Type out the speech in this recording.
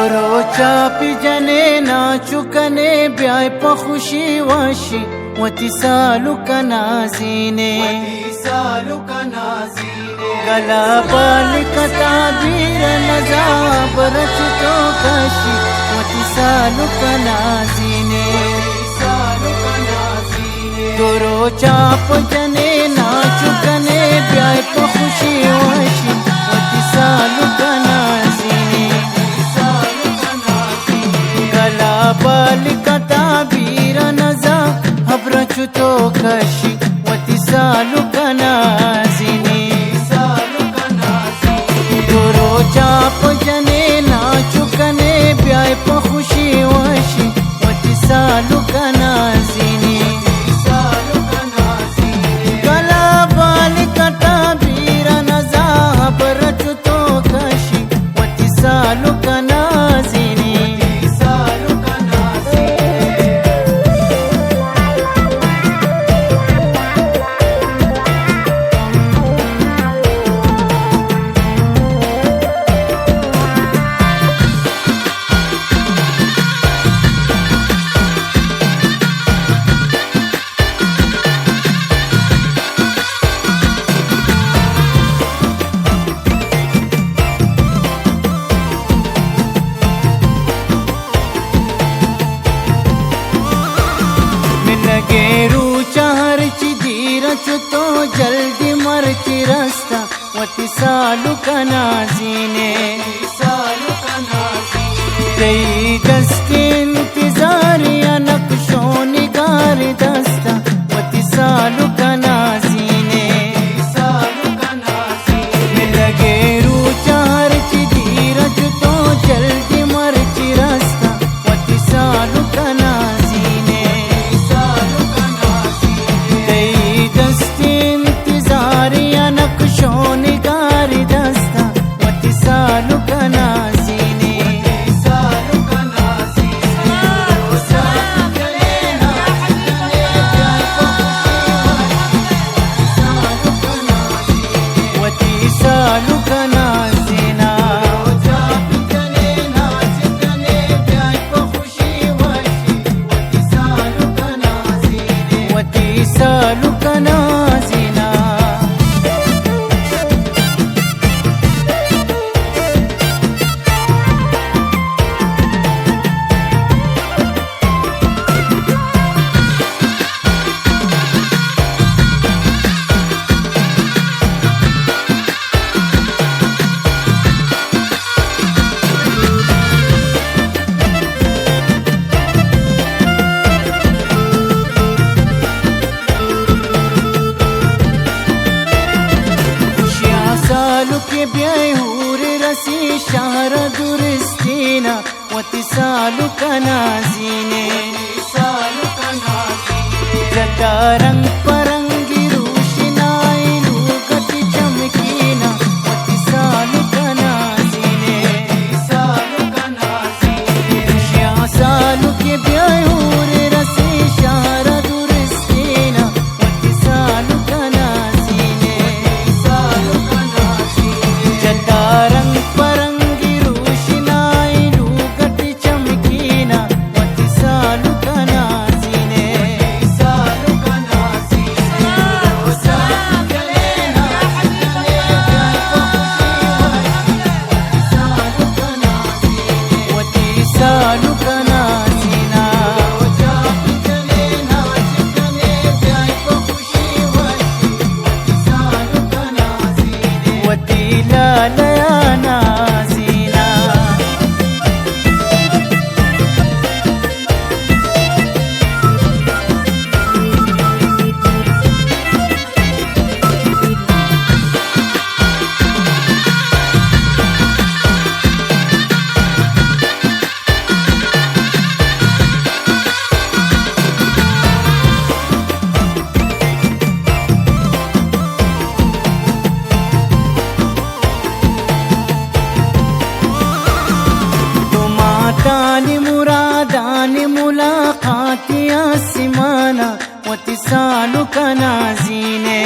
دورو چاپی جنے ناچکنے بیائے پخوشی واشی وتسالو کنازینے گلا بالک تعبیر نزاب رچتو کشی وتسالو کنازینے دورو چاپ جنے ناچکنے بیائے پخوشی واشی وتسالو کنازینے گلا بالک تعبیر نزاب حبرچتو کشی وتسالو کنازینے دورو چاپ جنے ناچکنے بیائے پخوشی واشی وتسالو کنازینے گلا بالک تعبیر نزاب رچتو کشی وتسالو کنازینے گیرو چہر چی دیرچ تو جلدی مرچی رستا وتسالو کنازینے دی دست انتظار یا نقش و نگار دستا وتسالو کنازینے گیرو چہر چی دیرچ تو جلدی مرچی رستا وتسالو کنازینے دست انتظار یا نقش و نگار دستا وتسالو کنازینے وتسالو کنازینا وتسالو کنازینا سالو کے بیائے ہور رسی شہر درستینا وتسالو کنازینے جتا رنگ پرنگی روشنائی لوکت چمکینا وتسالو کنازینے سالو کے بیائے ہور رسی شہر درستینا وتسالو کنازینے رنگ پرنگی روشنائی لوکت چمکینا وتسالو کنازینے وتسالو کنازینا وتیلا لیانا زینا تانی مرادانی ملاقاتی آسمانا وتسالو کنازینے